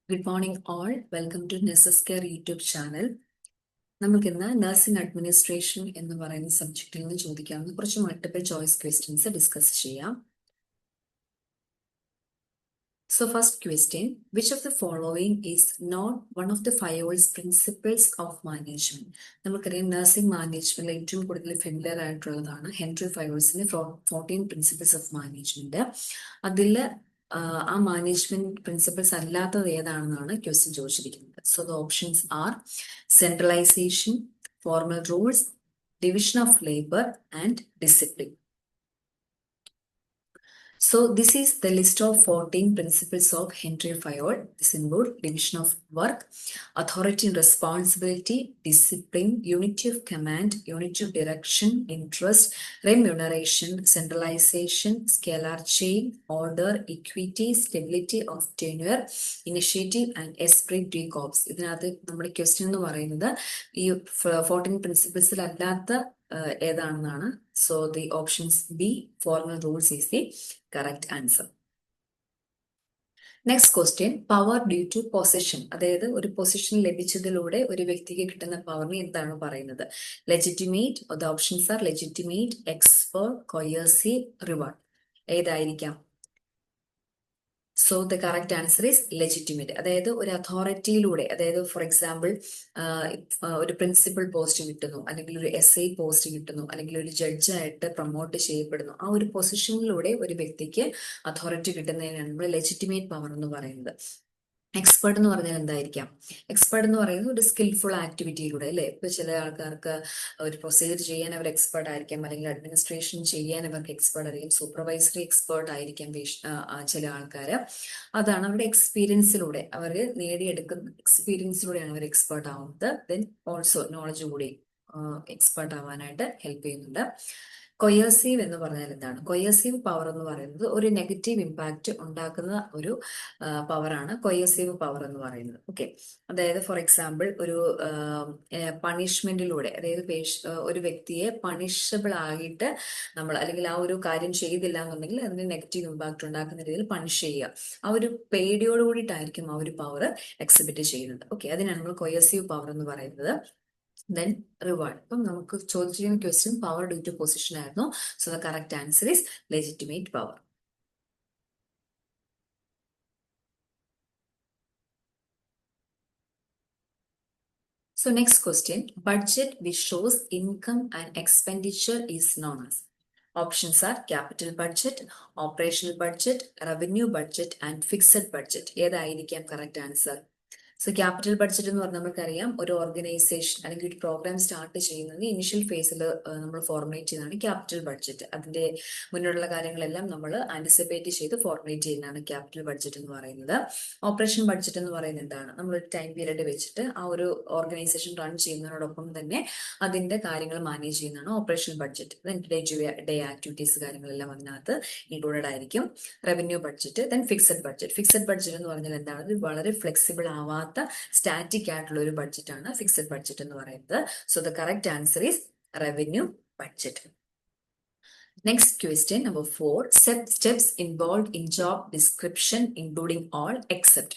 Good morning all. Welcome to nurses care YouTube channel. നമുക്കിന്ന് nursing administration എന്ന് പറയുന്ന സബ്ജക്റ്റിൽ നിന്ന് ചോദിക്കാവുന്ന കുറച്ച് മൾട്ടിപ്പിൾ ചോയ്സ് ക്വസ്റ്റ്യൻസ് ഡിസ്കസ് ചെയ്യാം. So first question, which of the following is not one of the five principles of management? നമുക്കറിയാം nursing മാനേജ്മെന്റിൽ ഏറ്റവും കൂടുതൽ ഫെമിലിയർ ആയിട്ടുള്ളതാണ് ഹെൻറി ഫയോൾസിന്റെ 14 പ്രിൻസിപ്പിൾസ് ഓഫ് മാനേജ്മെന്റ്. അതിൽ ആ മാനേജ്മെന്റ് പ്രിൻസിപ്പിൾസ് അല്ലാത്തത് ഏതാണെന്നാണ് ക്വസ്റ്റ്യൻ ചോദിച്ചിരിക്കുന്നത്. So the options R centralisation, formal rules, division of labour and discipline. So this is the list of 14 principles of Henry Fayol. This include division of work, authority and responsibility, discipline, unity of command, unity of direction, interest, remuneration, centralization, scalar chain, order, equity, stability of tenure, initiative and esprit de corps. ഇതിനകത്ത് നമ്മുടെ question എന്ന് പറയുന്നത് ഈ 14 പ്രിൻസിപ്പിൾസിൽ അല്ലാത്ത ഏതാണെന്നാണ്. So the options B, formal rules is the correct answer. Next question, power due to position. അതായത് ഒരു പൊസിഷൻ ലഭിച്ചതിലൂടെ ഒരു വ്യക്തിക്ക് കിട്ടുന്ന പവറിനെ എന്താണ് പറയുന്നത്? Legitimate. The options are legitimate, expert, coercive, reward. ഏതായിരിക്കാം? So the correct answer is legitimate. അതായത് ഒരു അതോറിറ്റിയിലൂടെ, അതായത് ഫോർ എക്സാമ്പിൾ ഒരു പ്രിൻസിപ്പൽ പോസ്റ്റ് കിട്ടുന്നു, അല്ലെങ്കിൽ ഒരു SI പോസ്റ്റ് കിട്ടുന്നു, അല്ലെങ്കിൽ ഒരു ജഡ്ജായിട്ട് പ്രൊമോട്ട് ചെയ്യപ്പെടുന്നു. ആ ഒരു പൊസിഷനിലൂടെ ഒരു വ്യക്തിക്ക് അതോറിറ്റി കിട്ടുന്നതിനാണ് നമ്മൾ ലെജിറ്റിമേറ്റ് പവർ എന്ന് പറയുന്നത്. എക്സ്പേർട്ട് എന്ന് പറഞ്ഞാൽ എന്തായിരിക്കാം? എക്സ്പേർട്ട് എന്ന് പറയുന്നത് ഒരു സ്കിൽഫുൾ ആക്ടിവിറ്റിയിലൂടെ, അല്ലെ? ഇപ്പൊ ചില ആൾക്കാർക്ക് ഒരു പ്രൊസീജിയർ ചെയ്യാൻ അവർ എക്സ്പേർട്ട് ആയിരിക്കാം, അല്ലെങ്കിൽ അഡ്മിനിസ്ട്രേഷൻ ചെയ്യാൻ അവർക്ക് എക്സ്പേർട്ട് ആയിരിക്കും, സൂപ്പർവൈസറി എക്സ്പേർട്ട് ആയിരിക്കാം ചില ആൾക്കാര്. അതാണ് അവരുടെ എക്സ്പീരിയൻസിലൂടെ അവർ നേടിയെടുക്കുന്ന എക്സ്പീരിയൻസിലൂടെയാണ് അവർ എക്സ്പേർട്ട് ആവുന്നത്. ദെൻ ഓൾസോ നോളജ് കൂടി എക്സ്പേർട്ട് ആവാനായിട്ട് ഹെൽപ്പ് ചെയ്യുന്നുണ്ട്. കൊയേഴ്സീവ് എന്ന് പറഞ്ഞാൽ എന്താണ്? കൊയേഴ്സീവ് പവർ എന്ന് പറയുന്നത് ഒരു നെഗറ്റീവ് ഇമ്പാക്റ്റ് ഉണ്ടാക്കുന്ന ഒരു പവറാണ് കൊയേഴ്സീവ് പവർ എന്ന് പറയുന്നത്. ഓക്കെ, അതായത് ഫോർ എക്സാമ്പിൾ ഒരു പണിഷ്മെന്റിലൂടെ, അതായത് ഒരു വ്യക്തിയെ പണിഷബിൾ ആയിട്ട് നമ്മൾ, അല്ലെങ്കിൽ ആ ഒരു കാര്യം ചെയ്തില്ല എന്നുണ്ടെങ്കിൽ അതിന് നെഗറ്റീവ് ഇമ്പാക്റ്റ് ഉണ്ടാക്കുന്ന രീതിയിൽ പണിഷ് ചെയ്യുക. ആ ഒരു പേടിയോട് കൂടിയിട്ടായിരിക്കും ആ ഒരു പവർ എക്സിബിറ്റ് ചെയ്യുന്നത്. ഓക്കെ, അതിനാണ് നമ്മൾ കൊയേഴ്സീവ് പവർ എന്ന് പറയുന്നത്. Then reward. ഇപ്പം നമുക്ക് ചോദിച്ചിരിക്കുന്ന question power due to position ആയിരുന്നു. So the correct answer is legitimate power. So next question, budget which shows income and expenditure is known as. Options are capital budget, operational budget, revenue budget and fixed budget. ഏതായിരിക്കാം correct answer? So capital budget എന്ന് പറഞ്ഞാൽ നമുക്കറിയാം, ഒരു organisation അല്ലെങ്കിൽ ഒരു programme start ചെയ്യുന്നത് initial ഫേസിൽ നമ്മൾ ഫോർമുലേറ്റ് ചെയ്യുന്നതാണ് ക്യാപിറ്റൽ ബഡ്ജറ്റ്. അതിന്റെ മുന്നിലുള്ള കാര്യങ്ങളെല്ലാം നമ്മൾ ആന്റിസിപ്പേറ്റ് ചെയ്ത് ഫോർമുലേറ്റ് ചെയ്യുന്നതാണ് ക്യാപിറ്റൽ ബഡ്ജറ്റ് എന്ന് പറയുന്നത്. ഓപ്പറേഷൻ ബഡ്ജറ്റ് എന്ന് പറയുന്നത് എന്താണ്? നമ്മളൊരു ടൈം പീരീഡ് വെച്ചിട്ട് ആ ഒരു ഓർഗനൈസേഷൻ റൺ ചെയ്യുന്നതിനോടൊപ്പം തന്നെ അതിന്റെ കാര്യങ്ങൾ മാനേജ് ചെയ്യുന്നതാണ് ഓപ്പറേഷൻ ബഡ്ജറ്റ്. ഡേ ആക്ടിവിറ്റീസ് കാര്യങ്ങളെല്ലാം അതിനകത്ത് ഇൻക്ലൂഡഡ് ആയിരിക്കും. Revenue budget, then fixed budget. Fixed budget എന്ന് പറഞ്ഞാൽ എന്താണ്? ഇത് വളരെ ഫ്ലെക്സിബിൾ ആവാത്ത സ്റ്റാറ്റിക് ആയിട്ടുള്ള ഒരു ബഡ്ജറ്റ് ആണ് ഫിക്സഡ് ബഡ്ജറ്റ് എന്ന് പറയുന്നത്. So the correct answer is revenue budget. Next question, number 4. Steps involved in job description including all except.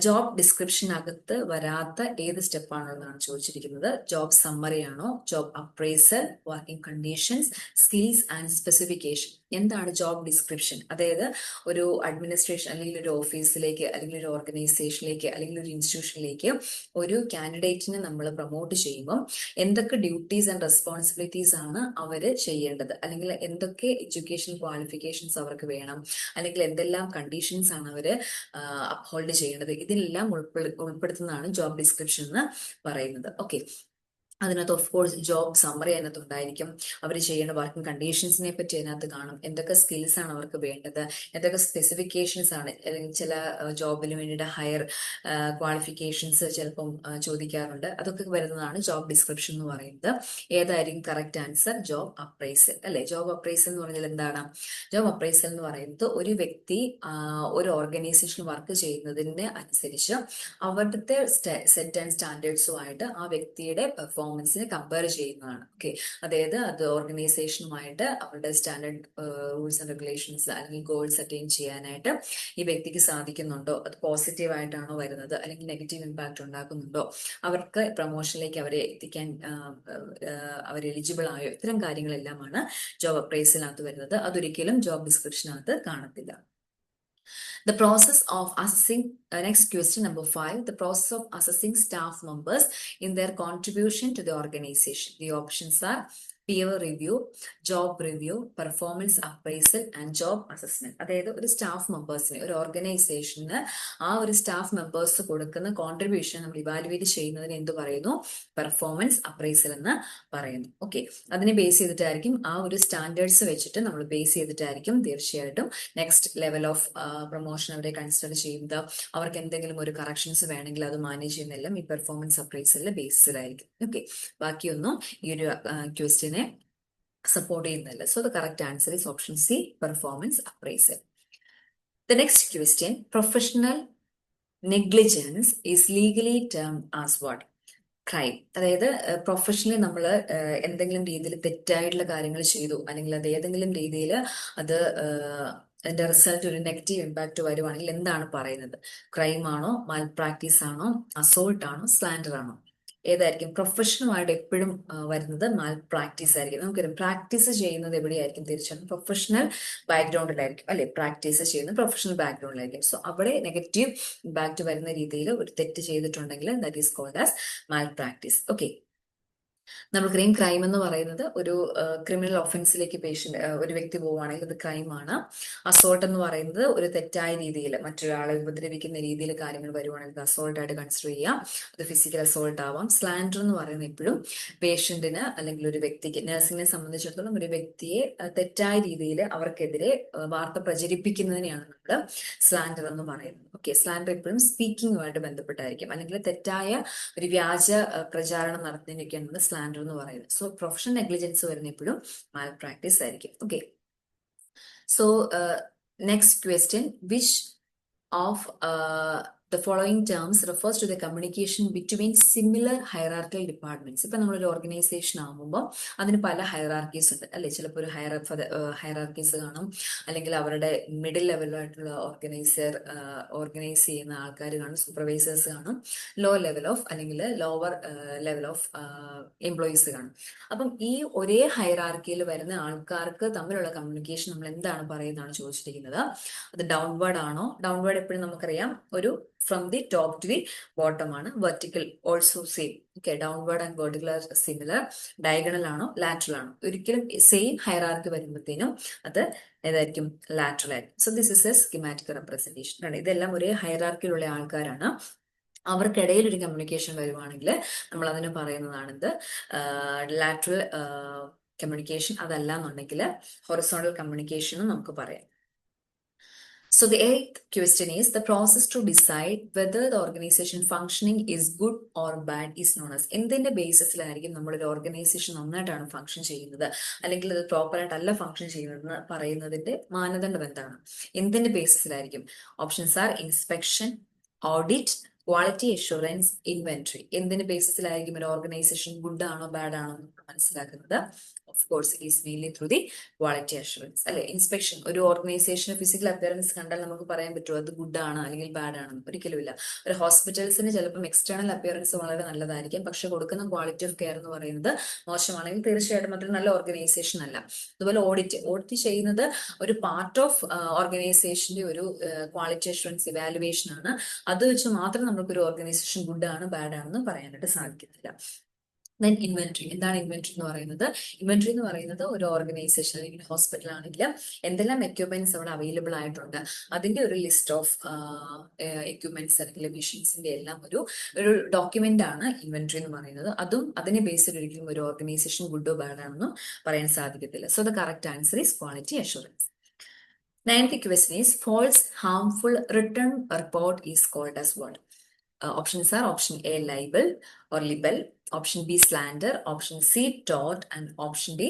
Job ഡിസ്ക്രിപ്ഷനകത്ത് വരാത്ത ഏത് സ്റ്റെപ്പാണെന്നാണ് ചോദിച്ചിരിക്കുന്നത്. ജോബ് സമ്മറി ആണോ, job appraisal, working conditions, skills and specification. എന്താണ് ജോബ് ഡിസ്ക്രിപ്ഷൻ? അതായത് ഒരു അഡ്മിനിസ്ട്രേഷൻ അല്ലെങ്കിൽ ഒരു ഓഫീസിലേക്ക്, അല്ലെങ്കിൽ ഒരു ഓർഗനൈസേഷനിലേക്ക്, അല്ലെങ്കിൽ ഒരു ഇൻസ്റ്റിറ്റ്യൂഷനിലേക്ക് ഒരു കാൻഡിഡേറ്റിനെ നമ്മൾ പ്രൊമോട്ട് ചെയ്യുമ്പോൾ എന്തൊക്കെ ഡ്യൂട്ടീസ് ആൻഡ് റെസ്പോൺസിബിലിറ്റീസ് ആണ് അവർ ചെയ്യേണ്ടത്, അല്ലെങ്കിൽ എന്തൊക്കെ എഡ്യൂക്കേഷൻ ക്വാളിഫിക്കേഷൻസ് അവർക്ക് വേണം, അല്ലെങ്കിൽ എന്തെല്ലാം കണ്ടീഷൻസ് ആണ് അവർ അപ്ഹോൾഡ് ചെയ്യേണ്ടത്, ഇതിലെല്ലാം ഉൾപ്പെടുത്തുന്നതാണ് ജോബ് ഡിസ്ക്രിപ്ഷൻ എന്ന് പറയുന്നത്. ഓക്കെ, അതിനകത്ത് ഓഫ് കോഴ്സ് ജോബ് സമ്മറി അതിനകത്ത് ഉണ്ടായിരിക്കും. അവർ ചെയ്യേണ്ട വർക്കിംഗ് കണ്ടീഷൻസിനെ പറ്റി അതിനകത്ത് കാണും. എന്തൊക്കെ സ്കിൽസ് ആണ് അവർക്ക് വേണ്ടത്, എന്തൊക്കെ സ്പെസിഫിക്കേഷൻസ് ആണ്, അല്ലെങ്കിൽ ചില ജോബിന് വേണ്ടിയിട്ട് ഹയർ ക്വാളിഫിക്കേഷൻസ് ചിലപ്പം ചോദിക്കാറുണ്ട്. അതൊക്കെ വരുന്നതാണ് ജോബ് ഡിസ്ക്രിപ്ഷൻ എന്ന് പറയുന്നത്. ഏതായിരിക്കും കറക്റ്റ് ആൻസർ? ജോബ് അപ്രൈസൽ, അല്ലെ? ജോബ് അപ്രൈസൽ എന്ന് പറഞ്ഞാൽ എന്താണ്? ജോബ് അപ്രൈസൽ എന്ന് പറയുന്നത് ഒരു വ്യക്തി ഒരു ഓർഗനൈസേഷൻ വർക്ക് ചെയ്യുന്നതിന് അനുസരിച്ച് അവിടുത്തെ സെറ്റ് ആൻഡ് സ്റ്റാൻഡേർഡ്സുമായിട്ട് ആ വ്യക്തിയുടെ പെർഫോമൻസ് പെർഫോമൻസിനെ കമ്പയർ ചെയ്യുന്നതാണ്. ഓക്കെ, അതായത് അത് ഓർഗനൈസേഷനുമായിട്ട് അവരുടെ സ്റ്റാൻഡേർഡ് റൂൾസ് ആൻഡ് റെഗുലേഷൻസ് അല്ലെങ്കിൽ ഗോൾസ് അറ്റൈൻ ചെയ്യാനായിട്ട് ഈ വ്യക്തിക്ക് സാധിക്കുന്നുണ്ടോ, അത് പോസിറ്റീവ് ആയിട്ടാണോ വരുന്നത്, അല്ലെങ്കിൽ നെഗറ്റീവ് ഇമ്പാക്ട് ഉണ്ടാക്കുന്നുണ്ടോ, അവർക്ക് പ്രൊമോഷനിലേക്ക് അവരെ എത്തിക്കാൻ അവർ എലിജിബിൾ ആയോ, ഇത്തരം കാര്യങ്ങളെല്ലാമാണ് ജോബ് അപ്രൈസിനകത്ത് വരുന്നത്. അതൊരിക്കലും ജോബ് ഡിസ്ക്രിപ്ഷനകത്ത് കാണത്തില്ല. The process of assessing, next question number 5, the process of assessing staff members in their contribution to the organization. The options are peer review, job review, performance appraisal and job assessment. അതായത് ഒരു staff മെമ്പേഴ്സിന്, ഒരു ഓർഗനൈസേഷന് ആ ഒരു staff members കൊടുക്കുന്ന contribution നമ്മൾ evaluate ചെയ്യുന്നതിന് എന്ത് പറയുന്നു? പെർഫോമൻസ് അപ്രൈസൽ എന്ന് പറയുന്നു. ഓക്കെ, അതിനെ ബേസ് ചെയ്തിട്ടായിരിക്കും, ആ ഒരു സ്റ്റാൻഡേർഡ്സ് വെച്ചിട്ട് നമ്മൾ ബേസ് ചെയ്തിട്ടായിരിക്കും തീർച്ചയായിട്ടും നെക്സ്റ്റ് ലെവൽ ഓഫ് പ്രൊമോഷൻ അവരെ കൺസിഡർ ചെയ്യുന്നത്. അവർക്ക് എന്തെങ്കിലും ഒരു കറക്ഷൻസ് വേണമെങ്കിൽ അത് മാനേജ് ചെയ്യുന്നതെല്ലാം ഈ പെർഫോമൻസ് അപ്രൈസലിൽ ബേസ്ഡ് ആയിരിക്കും. ഓക്കെ, ബാക്കിയൊന്നും ഈ ഒരു ക്വസ്റ്റ്യനെ സപ്പോർട്ട് ചെയ്യുന്നില്ല. So the correct answer is option C, performance appraisal. The next question, professional negligence is legally term as what? Crime. അതായത് പ്രൊഫഷണലി നമ്മൾ എന്തെങ്കിലും രീതിയിൽ തെറ്റായിട്ടുള്ള കാര്യങ്ങൾ ചെയ്തു, അല്ലെങ്കിൽ അത് ഏതെങ്കിലും രീതിയിൽ അത് അതിന്റെ റിസൾട്ട് ഒരു നെഗറ്റീവ് ഇമ്പാക്ട് വരുവാണെങ്കിൽ എന്താണ് പറയുന്നത്? ക്രൈം ആണോ, മാൽ പ്രാക്ടീസ് ആണോ, അസോൾട്ട് ആണോ, സ്ലാൻഡർ ആണോ? ഏതായിരിക്കും? പ്രൊഫഷനുമായിട്ട് എപ്പോഴും വരുന്നത് മാൽ പ്രാക്ടീസ് ആയിരിക്കും. നമുക്കറിയാം, പ്രാക്ടീസ് ചെയ്യുന്നത് എവിടെയായിരിക്കും? തീർച്ചയായിട്ടും പ്രൊഫഷണൽ ബാക്ക്ഗ്രൗണ്ടിലായിരിക്കും അല്ലെ, പ്രാക്ടീസ് ചെയ്യുന്നത് പ്രൊഫഷണൽ ബാക്ക്ഗ്രൗണ്ടിലായിരിക്കും. സോ അവിടെ നെഗറ്റീവ് ഇമ്പാക്ട് വരുന്ന രീതിയിൽ ഒരു തെറ്റ് ചെയ്തിട്ടുണ്ടെങ്കിൽ that is called as malpractice. Okay, നമുക്കറിയാം ക്രൈം എന്ന് പറയുന്നത് ഒരു ക്രിമിനൽ ഒഫൻസിലേക്ക് ഒരു വ്യക്തി പോവുകയാണെങ്കിൽ അത് ക്രൈമാണ്. അസോൾട്ട് എന്ന് പറയുന്നത് ഒരു തെറ്റായ രീതിയിൽ മറ്റൊരാളെ ഉപദ്രവിക്കുന്ന രീതിയിൽ കാര്യങ്ങൾ വരുവാണെങ്കിൽ അസോൾട്ട് ആയിട്ട് കൺസിഡർ ചെയ്യാം. അത് ഫിസിക്കൽ അസോൾട്ട് ആവാം. സ്ലാൻഡർ എന്ന് പറയുന്നത് എപ്പോഴും പേഷ്യന്റിന് അല്ലെങ്കിൽ ഒരു വ്യക്തിക്ക്, നഴ്സിംഗിനെ സംബന്ധിച്ചിടത്തോളം ഒരു വ്യക്തിയെ തെറ്റായ രീതിയിൽ അവർക്കെതിരെ വാർത്ത പ്രചരിപ്പിക്കുന്നതിനെയാണ് നമ്മൾ സ്ലാൻഡർ എന്ന് പറയുന്നത്. ഓക്കെ, സ്ലാൻഡർ എപ്പോഴും സ്പീക്കിങ്ങുമായിട്ട് ബന്ധപ്പെട്ടായിരിക്കും, അല്ലെങ്കിൽ തെറ്റായ ഒരു വ്യാജ പ്രചാരണം നടത്തുന്നതിനൊക്കെയാണ് നമ്മൾ സ്ലാൻഡർ എന്ന് പറയുന്നത്. സോ പ്രൊഫഷണൽ നെഗ്ലിജൻസ് വരുന്ന എപ്പോഴും മാൽ പ്രാക്ടീസ് ആയിരിക്കും. Okay, so next question, which of the following terms refers to the communication between similar hierarchical departments? ഇപ്പൊ നമ്മളൊരു ഓർഗനൈസേഷൻ ആകുമ്പോൾ അതിന് പല ഹൈറാർക്കീസ് ഉണ്ട് അല്ലെ. ചിലപ്പോൾ ഒരു ഹൈറാർക്കീസ് കാണും, അല്ലെങ്കിൽ അവരുടെ മിഡിൽ ലെവലായിട്ടുള്ള ഓർഗനൈസ് ചെയ്യുന്ന ആൾക്കാർ കാണും, സൂപ്പർവൈസേഴ്സ് കാണും, ലോ ലെവൽ ഓഫ് അല്ലെങ്കിൽ ലോവർ ലെവൽ ഓഫ് എംപ്ലോയീസ് കാണും. അപ്പം ഈ ഒരേ ഹൈറാർക്കിയിൽ വരുന്ന ആൾക്കാർക്ക് തമ്മിലുള്ള കമ്മ്യൂണിക്കേഷൻ നമ്മൾ എന്താണ് പറയുന്നതാണ് ചോദിച്ചിരിക്കുന്നത്. അത് ഡൗൺവേർഡ് ആണോ? ഡൗൺവേർഡ് എപ്പോഴും നമുക്കറിയാം ഒരു from the top to the bottom ആണ്. Vertical also same. Okay, downward and vertical are similar. Diagonal ആണോ, ലാറ്ററൽ ആണോ? ഒരിക്കലും സെയിം ഹൈറാർക്കി വരുമ്പോഴത്തേനും അത് ഏതായിരിക്കും? ലാറ്ററൽ ആയിരിക്കും. So this is a schematic representation ആണ്. ഇതെല്ലാം ഒരേ ഹൈറാർക്കിയിലുള്ള ആൾക്കാരാണ്. അവർക്കിടയിൽ ഒരു കമ്മ്യൂണിക്കേഷൻ വരുവാണെങ്കിൽ നമ്മൾ അതിന് പറയുന്നതാണ് ഇത് ലാറ്ററൽ കമ്മ്യൂണിക്കേഷൻ. അതല്ല എന്നുണ്ടെങ്കിൽ ഹൊറിസോണ്ടൽ കമ്മ്യൂണിക്കേഷൻ എന്ന് നമുക്ക് പറയാം. So the eighth question is, the process to decide whether the organization functioning is good or bad is known as. എന്തിന്റെ ബേസിസിലായിരിക്കും നമ്മളൊരു ഓർഗനൈസേഷൻ നന്നായിട്ടാണ് ഫംഗ്ഷൻ ചെയ്യുന്നത് അല്ലെങ്കിൽ അത് പ്രോപ്പറായിട്ടല്ല ഫംഗ്ഷൻ ചെയ്യുന്നതെന്ന് പറയുന്നതിന്റെ മാനദണ്ഡം എന്താണ്? എന്തിന്റെ ബേസിസിലായിരിക്കും? Options are inspection, audit, quality assurance, inventory. എന്തിന്റെ ബേസിസിലായിരിക്കും ഒരു ഓർഗനൈസേഷൻ ഗുഡ് ആണോ ബാഡ് ആണോ മനസ്സിലാക്കുന്നത്? Of course it is mainly through the quality assurance അല്ലെ. ഇൻസ്പെക്ഷൻ, ഒരു ഓർഗനൈസേഷന് ഫിസിക്കൽ അപ്പിയറൻസ് കണ്ടാൽ നമുക്ക് പറയാൻ പറ്റുമോ അത് ഗുഡ് ആണ് അല്ലെങ്കിൽ ബാഡ് ആണെന്ന്? ഒരിക്കലുമില്ല. ഒരു ഹോസ്പിറ്റൽസിന് ചിലപ്പം എക്സ്റ്റേണൽ അപ്പിയറൻസ് വളരെ നല്ലതായിരിക്കും, പക്ഷെ കൊടുക്കുന്ന ക്വാളിറ്റി ഓഫ് കെയർ എന്ന് പറയുന്നത് മോശമാണെങ്കിൽ തീർച്ചയായിട്ടും അതൊരു നല്ല ഓർഗനൈസേഷൻ അല്ല. അതുപോലെ ഓഡിറ്റ് ചെയ്യുന്നത് ഒരു പാർട്ട് ഓഫ് ഓർഗനൈസേഷന്റെ ഒരു ക്വാളിറ്റി അഷുറൻസ് ഇവാലുവേഷൻ ആണ്. അത് വെച്ച് മാത്രം നമുക്കൊരു ഓർഗനൈസേഷൻ ഗുഡ് ആണ് ബാഡ് ആണെന്ന് പറയാനായിട്ട് സാധിക്കത്തില്ല. Then inventory. എന്താണ് ഇൻവെന്ററി എന്ന് പറയുന്നത്? ഇൻവെന്ററി എന്ന് പറയുന്നത് ഒരു ഓർഗനൈസേഷൻ അല്ലെങ്കിൽ ഹോസ്പിറ്റൽ ആണെങ്കിൽ എന്തെല്ലാം എക്യുപ്മെന്റ്സ് അവിടെ അവൈലബിൾ ആയിട്ടുണ്ട് അതിന്റെ ഒരു ലിസ്റ്റ് ഓഫ് എക്യുപ്മെന്റ്സ് അല്ലെങ്കിൽ മെഷീൻസിന്റെ എല്ലാം ഒരു ഡോക്യുമെന്റ് ആണ് ഇൻവെന്ററി എന്ന് പറയുന്നത്. അതും അതിനെ ബേസ് ചെയ്ത് ഒരിക്കലും ഒരു ഓർഗനൈസേഷൻ ഗുഡോ ബാഡ് ആണെന്നും പറയാൻ സാധിക്കത്തില്ല. So the correct answer is quality assurance. Ninth question is, false harmful written report is called as what? Options are option A libel or libel, option B slander, option C tort and option D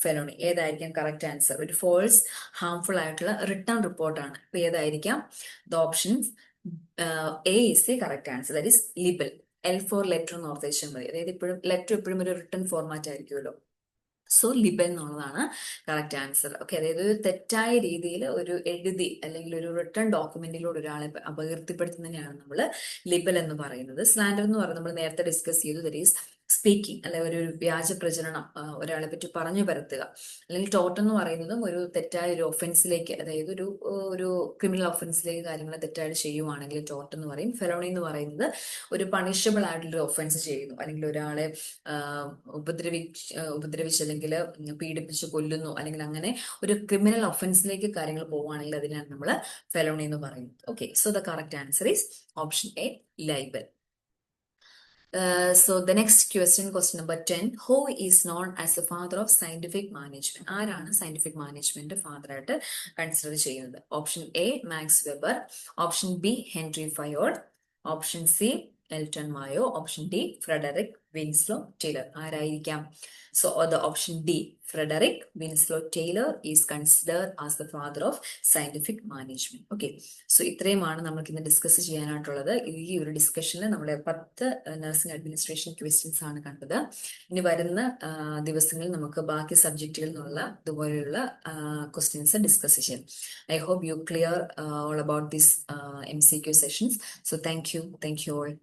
felony. ഏതായിരിക്കാം correct answer? ഒരു false harmful ആയിട്ടുള്ള return റിപ്പോർട്ടാണ്. അപ്പൊ ഏതായിരിക്കാം? The option A is the correct answer, that is libel. L4 letter എന്ന് ഓർത്തേച്ചാൽ മതി. അതായത് ഇപ്പോഴും ലെറ്റർ എപ്പോഴും ഒരു റിട്ടേൺ ഫോർമാറ്റ് ആയിരിക്കുമല്ലോ. സോ ലിബൽ എന്നുള്ളതാണ് കറക്റ്റ് ആൻസർ. ഓക്കെ, അതായത് ഒരു തെറ്റായ രീതിയിൽ ഒരു എഴുതി അല്ലെങ്കിൽ ഒരു റിട്ടേൺ ഡോക്യുമെന്റിലൂടെ ഒരാളെ അപകീർത്തിപ്പെടുത്തുന്നതിനെയാണ് നമ്മൾ ലിബൽ എന്ന് പറയുന്നത്. സ്ലാൻഡർ എന്ന് പറയുന്നത് നമ്മൾ നേരത്തെ ഡിസ്കസ് ചെയ്തു, ദറ്റ് ഈസ് സ്പീക്കിംഗ് അല്ലെ ഒരു വ്യാജ പ്രചരണം ഒരാളെ പറ്റി പറഞ്ഞു പരത്തുക. അല്ലെങ്കിൽ ടോർട്ട് എന്ന് പറയുന്നതും ഒരു തെറ്റായ ഒരു ഒഫൻസിലേക്ക്, അതായത് ഒരു ക്രിമിനൽ ഒഫൻസിലേക്ക് കാര്യങ്ങൾ തെറ്റായിട്ട് ചെയ്യുവാണെങ്കിൽ ടോർട്ട് എന്ന് പറയും. ഫെലോണി എന്ന് പറയുന്നത് ഒരു പണിഷബിൾ ആയിട്ടുള്ള ഒഫൻസ് ചെയ്യുന്നു, അല്ലെങ്കിൽ ഒരാളെ ഉപദ്രവിച്ച് അല്ലെങ്കിൽ പീഡിപ്പിച്ച് കൊല്ലുന്നു, അല്ലെങ്കിൽ അങ്ങനെ ഒരു ക്രിമിനൽ ഒഫൻസിലേക്ക് കാര്യങ്ങൾ പോവുകയാണെങ്കിൽ അതിനാണ് നമ്മൾ ഫെലോണി എന്ന് പറയുന്നത്. Okay, so the correct answer is option A, libel. So the next question number 10. Who is known as the father of scientific management? ആരാണ് സയന്റിഫിക് മാനേജ്മെന്റ് ഫാദർ ആയിട്ട് കൺസിഡർ ചെയ്യുന്നത്? Option A, Max Weber. Option B, Henri Fayol. Option C, Elton Mayo. Option D, Frederick Winslow Taylor. ആരായിരിക്കാം? So the option D, Frederick Winslow Taylor is considered as the father of scientific management. Okay, so ഇത്രയുമാണ് നമുക്ക് ഇന്ന് discuss ചെയ്യാനായിട്ടുള്ളത്. ഈ ഒരു ഡിസ്കഷനിൽ നമ്മുടെ 10 nursing administration questions ആണ് കണ്ടത്. ഇനി വരുന്ന ദിവസങ്ങളിൽ നമുക്ക് ബാക്കി സബ്ജക്റ്റുകളിൽ നിന്നുള്ള ഇതുപോലെയുള്ള ക്വസ്റ്റ്യൻസ് ഡിസ്കസ് ചെയ്യാം. I hope you clear all about this MCQ sessions. So thank you all.